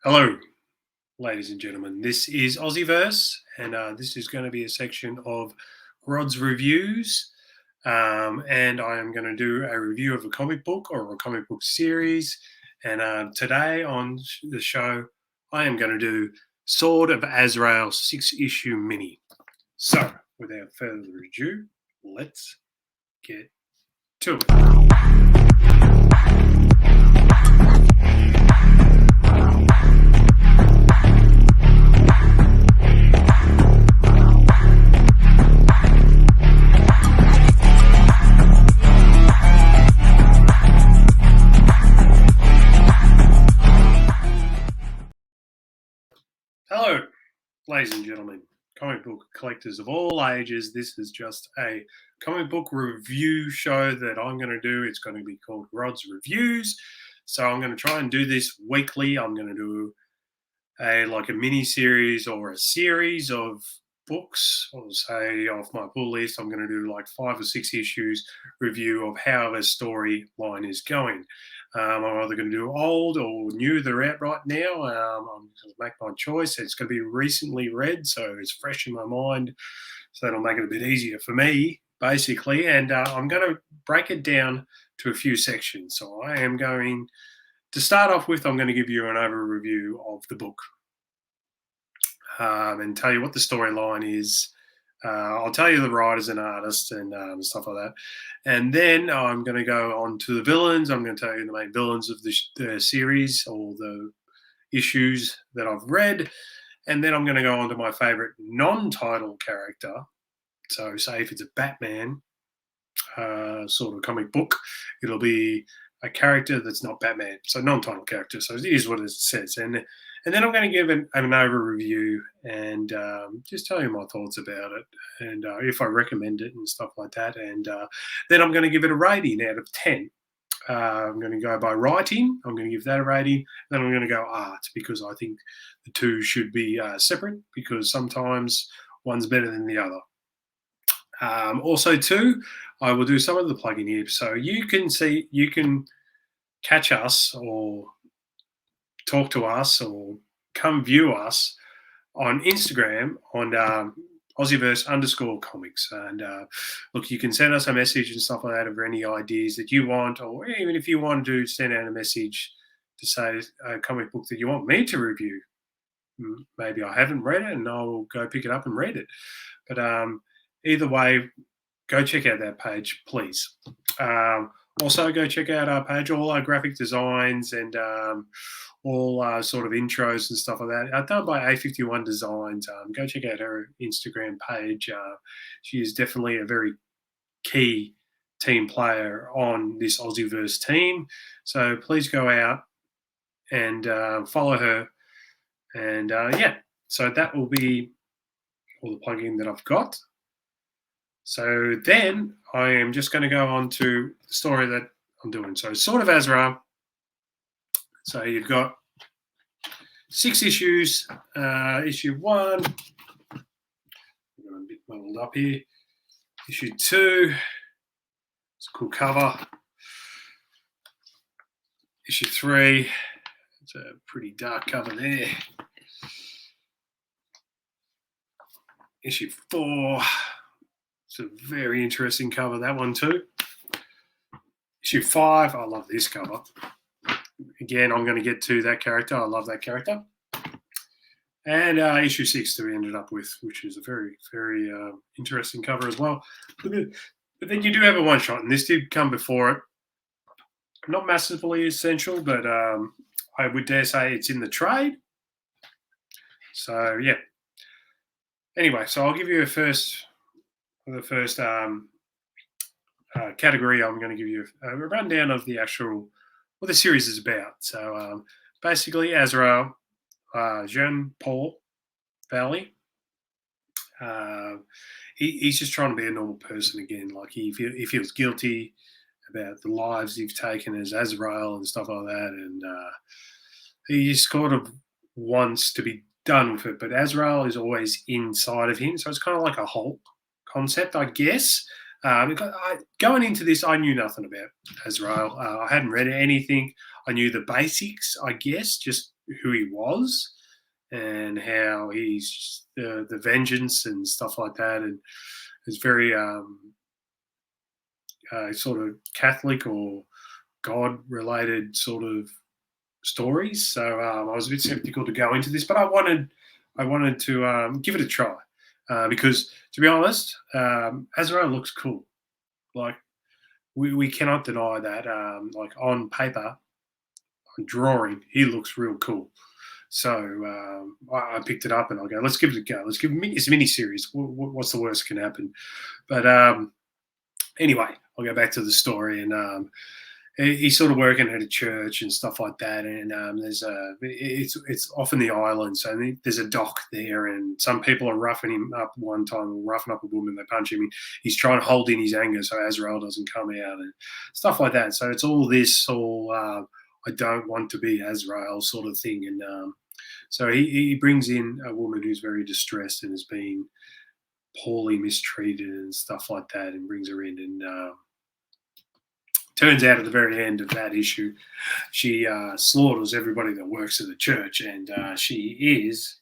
Hello, ladies and gentlemen. This is AussieVerse, and this is going to be a section of Grodd's reviews. And I am going to do a review of a comic book or a comic book series. And today on the show, I am going to do Sword of Azrael 6-issue mini. So, without further ado, let's get to it. Hello, ladies and gentlemen, comic book collectors of all ages. This is just a comic book review show that I'm going to do. It's going to be called Grodd's Reviews. So I'm going to try and do this weekly. I'm going to do a mini series or a series of books, or say off my pull list. I'm going to do like 5 or 6 issues review of how the storyline is going. I'm either going to do old or new. They're out right now. I'm going to make my choice. It's going to be recently read, so it's fresh in my mind. So that'll make it a bit easier for me, basically. And I'm going to break it down to a few sections. So I am going to start off with, I'm going to give you an overview of the book and tell you what the storyline is. I'll tell you the writers and artists and stuff like that. And then I'm going to go on to the villains. I'm going to tell you the main villains of the series or the issues that I've read. And then I'm going to go on to my favorite non-title character. So say if it's a Batman sort of comic book, it'll be a character that's not Batman. So non-title character. So it is what it says. And then I'm going to give an overview and just tell you my thoughts about it and if I recommend it and stuff like that. And then I'm going to give it a rating out of 10. I'm going to go by writing. I'm going to give that a rating. Then I'm going to go art because I think the two should be separate because sometimes one's better than the other. Also, too, I will do some of the plugging here. So you can catch us or talk to us or come view us on Instagram on AussieVerse_comics. And look, you can send us a message and stuff like that of any ideas that you want, or even if you want to send out a message to say a comic book that you want me to review. Maybe I haven't read it and I'll go pick it up and read it. But either way, go check out that page, please. Also, go check out our page, all our graphic designs and all sort of intros and stuff like that. Done by A51 Designs. Go check out her Instagram page. She is definitely a very key team player on this AussieVerse team. So please go out and follow her. And yeah, so that will be all the plugging that I've got. So then I am just going to go on to the story that I'm doing. So Sword of Azrael. So you've got 6 issues. Issue 1, I'm a bit muddled up here. Issue 2, it's a cool cover. Issue 3, it's a pretty dark cover there. Issue 4, it's a very interesting cover, that one too. Issue 5, I love this cover. Again, I'm going to get to that character. I love that character. And issue 6 that we ended up with, which is a very, very interesting cover as well. But then you do have a one-shot, and this did come before it. Not massively essential, but I would dare say it's in the trade. So, yeah. Anyway, so I'll give you the first category. I'm going to give you a rundown of the actual what the series is about. So basically, Azrael, Jean-Paul Valley, he's just trying to be a normal person again. Like he feels guilty about the lives he's taken as Azrael and stuff like that, and he just sort of wants to be done with it. But Azrael is always inside of him, so it's kind of like a Hulk concept, I guess. Going into this, I knew nothing about Azrael. I hadn't read anything. I knew the basics, I guess, just who he was and how he's the vengeance and stuff like that, and it's very sort of Catholic or God related sort of stories. So I was a bit skeptical to go into this, but I wanted to give it a try because, to be honest, Azrael looks cool. Like we cannot deny that. Like on paper, on drawing, he looks real cool. So I picked it up and I'll go, let's give it a go. Let's give it it's a mini series. What's the worst that can happen? But anyway, I'll go back to the story, and he's sort of working at a church and stuff like that. And it's off in the island, so there's a dock there, and some people are roughing him up one time, roughing up a woman. They punch him. He's trying to hold in his anger so Azrael doesn't come out and stuff like that. So it's all this I don't want to be Azrael sort of thing, and so he brings in a woman who's very distressed and has been poorly mistreated and stuff like that, and brings her in. And turns out at the very end of that issue, she slaughters everybody that works at the church, and she is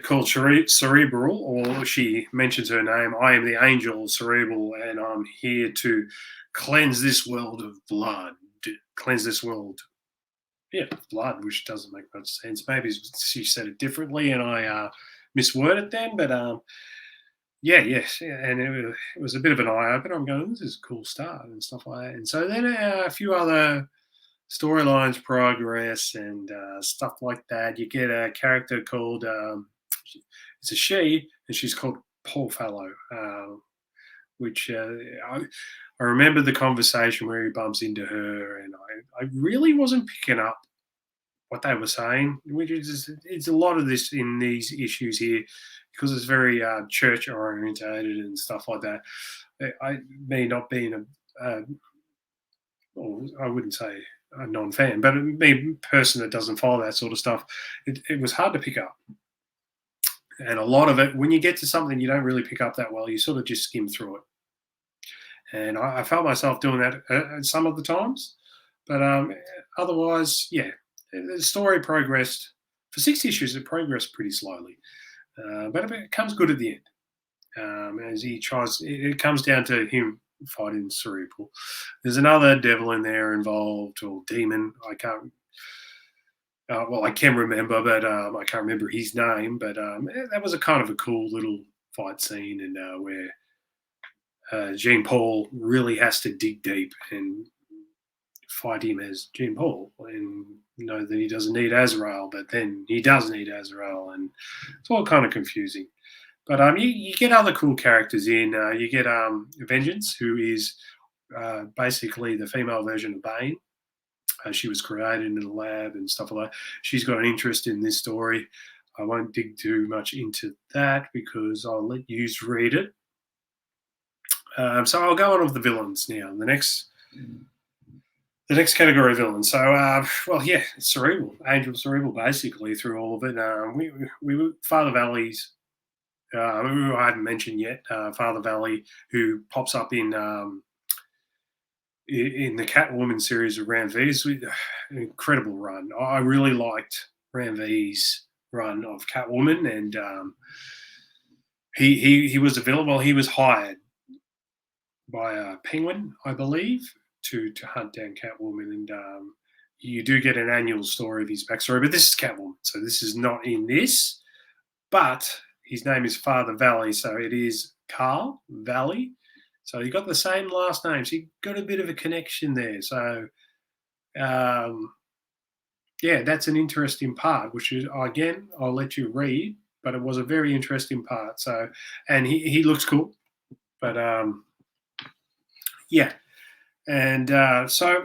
called Cerebral, or she mentions her name. I am the angel Cerebral, and I'm here to cleanse this world of blood. Cleanse this world, blood, which doesn't make much sense. Maybe she said it differently, and I misworded then, but yes, and it was a bit of an eye opener. I'm going, this is a cool start and stuff like that. And so then a few other storylines progress and stuff like that. You get a character called it's a she, and she's called Poor Fellow, which I remember the conversation where he bumps into her, and I really wasn't picking up what they were saying, which is it's a lot of this in these issues here because it's very church orientated and stuff like that. Me not being well, I wouldn't say a non-fan, but me a person that doesn't follow that sort of stuff, it was hard to pick up. And a lot of it, when you get to something you don't really pick up that well, you sort of just skim through it. And I felt myself doing that some of the times, but otherwise, yeah, the story progressed for 6 issues. It progressed pretty slowly, but it becomes good at the end as he tries. It comes down to him fighting Cerebral. There's another devil in there involved, or demon. I can't. Well, I can remember, but I can't remember his name. But that was a kind of a cool little fight scene, and where Jean Paul really has to dig deep and fight him as Jean Paul, and know that he doesn't need Azrael, but then he does need Azrael, and it's all kind of confusing. But you get other cool characters in. You get Vengeance, who is basically the female version of Bane. She was created in a lab and stuff like that. She's got an interest in this story. I won't dig too much into that because I'll let you read it. So I'll go on with the villains now. The next category of villains. So, Cerebral, Angel Cerebral, basically through all of it. We were Father Valley's, who I hadn't mentioned yet. Father Valley, who pops up in the Catwoman series of Ram V's, an incredible run. I really liked Ram V's run of Catwoman, and he was available. He was hired by Penguin, I believe, to hunt down Catwoman, and you do get an annual story of his backstory. But this is Catwoman, so this is not in this. But his name is Father Valley, so it is Carl Valley. So he got the same last name. So he got a bit of a connection there. So, that's an interesting part, which is, again, I'll let you read, but it was a very interesting part. So, and he looks cool, but and so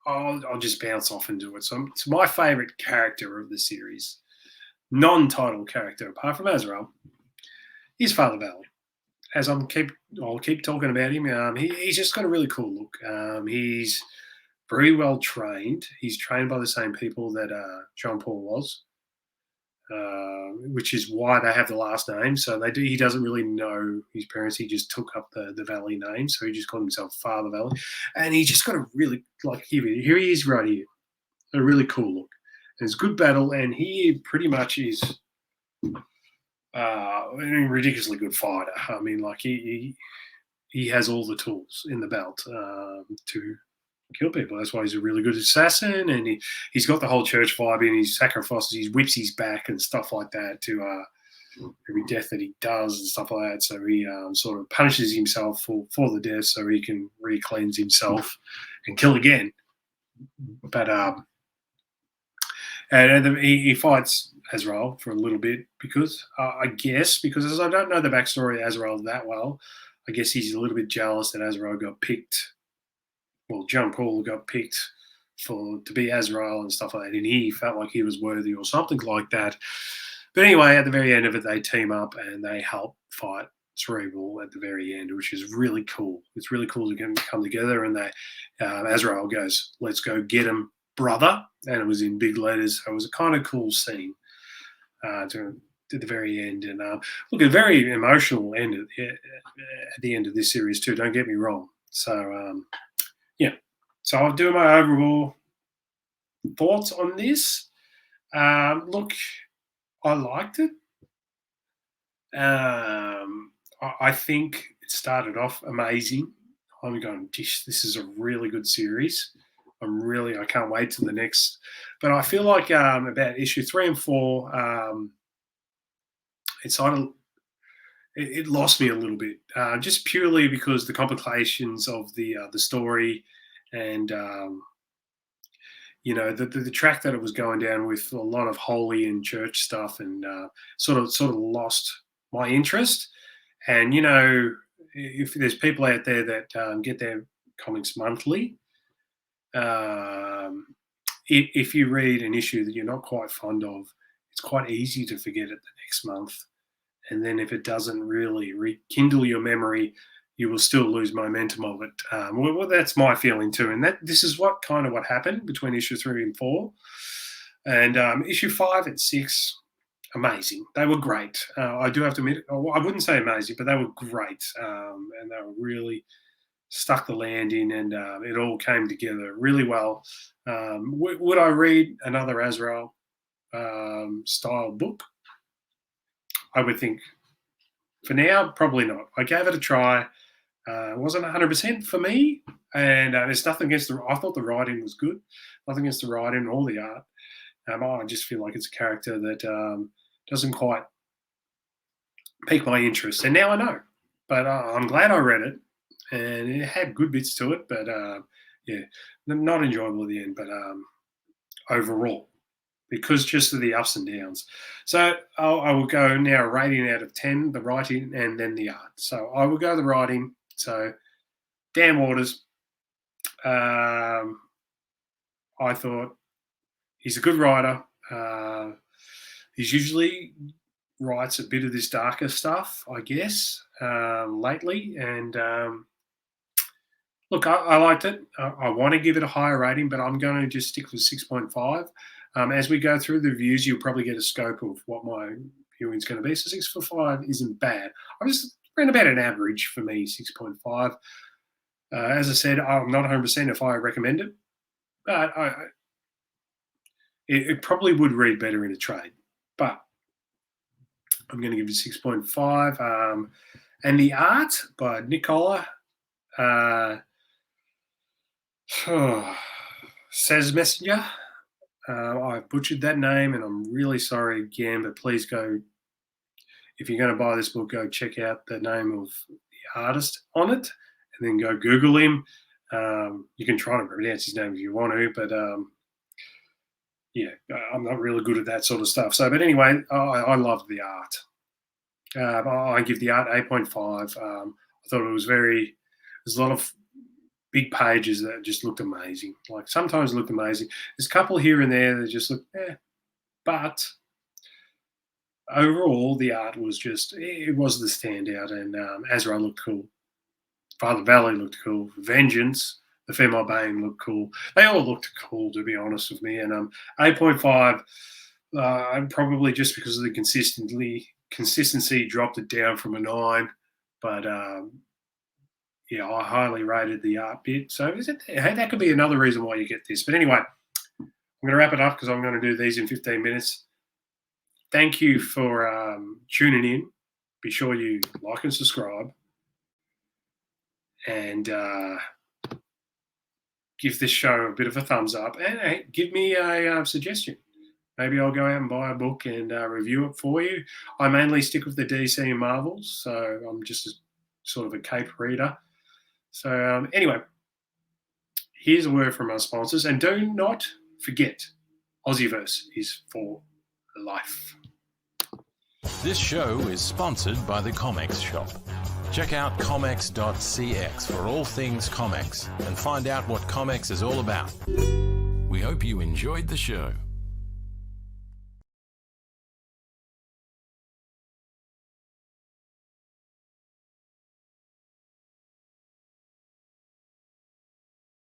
I'll just bounce off into it. So it's my favorite character of the series, non-title character, apart from Azrael, is Father Valley. As I'll keep talking about him, he's just got a really cool look. He's very well trained. He's trained by the same people that Jean Paul was. which is why they have the last name. So he doesn't really know his parents. He just took up the Valley name, so he just called himself Father Valley, and he just got a really here he is right here, a really cool look. And it's good battle, and he pretty much is a ridiculously good fighter. I mean, he has all the tools in the belt to kill people. That's why he's a really good assassin, and he's got the whole church vibe in. He sacrifices, he whips his back and stuff like that to every death that he does and stuff like that. So he sort of punishes himself for the death, so he can re-cleanse himself and kill again. But and he fights Azrael for a little bit because because as I don't know the backstory of Azrael that well, I guess he's a little bit jealous that Azrael got picked. Well, John Paul got picked to be Azrael and stuff like that, and he felt like he was worthy or something like that. But anyway, at the very end of it, they team up and they help fight Cerebral at the very end, which is really cool. It's really cool to come together, and Azrael goes, "Let's go get him, brother," and it was in big letters. So it was a kind of cool scene to the very end, and look, a very emotional end at the end of this series too. Don't get me wrong. So yeah, so I'll do my overall thoughts on this. Look, I liked it. I think it started off amazing. I'm going, this is a really good series. I can't wait till the next. But I feel like about issue 3 and 4, it lost me a little bit, just purely because the complications of the story, and the track that it was going down with a lot of holy and church stuff, and sort of lost my interest. And if there's people out there that get their comics monthly, if you read an issue that you're not quite fond of, it's quite easy to forget it the next month. And then if it doesn't really rekindle your memory, you will still lose momentum of it. Well, that's my feeling too. And this is what happened between issue 3 and 4. And issue 5 and 6, amazing. They were great. I do have to admit, I wouldn't say amazing, but they were great. And they were really stuck the landing, and it all came together really well. Would I read another Azrael style book? I would think for now, probably not. I gave it a try. It wasn't 100% for me, and there's nothing against I thought the writing was good. Nothing against the writing or the art. I just feel like it's a character that doesn't quite pique my interest, and now I know. But I'm glad I read it, and it had good bits to it. But yeah, not enjoyable at the end. But overall, because just of the ups and downs. So I will go now rating out of 10, the writing and then the art. So I will go the writing. So Dan Waters, I thought he's a good writer. He's usually writes a bit of this darker stuff, I guess, lately. And look, I liked it. I want to give it a higher rating, but I'm going to just stick with 6.5. As we go through the reviews, you'll probably get a scope of what my viewing is going to be. So 6.5 isn't bad. I just ran about an average for me, 6.5. As I said, I'm not 100% if I recommend it, but it probably would read better in a trade. But I'm going to give it 6.5. And the art by Nicola Says Messenger. I butchered that name, and I'm really sorry again, but please go, if you're going to buy this book, go check out the name of the artist on it, and then go Google him. You can try to pronounce his name if you want to, but yeah, I'm not really good at that sort of stuff. So, but anyway, I love the art. I give the art 8.5. I thought it was there's a lot of big pages that just looked amazing. Like sometimes looked amazing. There's a couple here and there that just look, but overall the art was it was the standout, and Azrael looked cool. Father Valley looked cool. Vengeance, the Female Bane looked cool. They all looked cool, to be honest with me. And 8.5, Probably just because of the consistency dropped it down from a 9, but yeah, I highly rated the art bit. So hey, that could be another reason why you get this. But anyway, I'm going to wrap it up because I'm going to do these in 15 minutes. Thank you for tuning in. Be sure you like and subscribe, and give this show a bit of a thumbs up, and hey, give me a suggestion. Maybe I'll go out and buy a book and review it for you. I mainly stick with the DC and Marvels, so I'm just sort of a cape reader. So anyway, here's a word from our sponsors, and do not forget, AussieVerse is for life. This show is sponsored by the Comx shop. Check out comx.cx for all things Comx and find out what Comx is all about. We hope you enjoyed the show.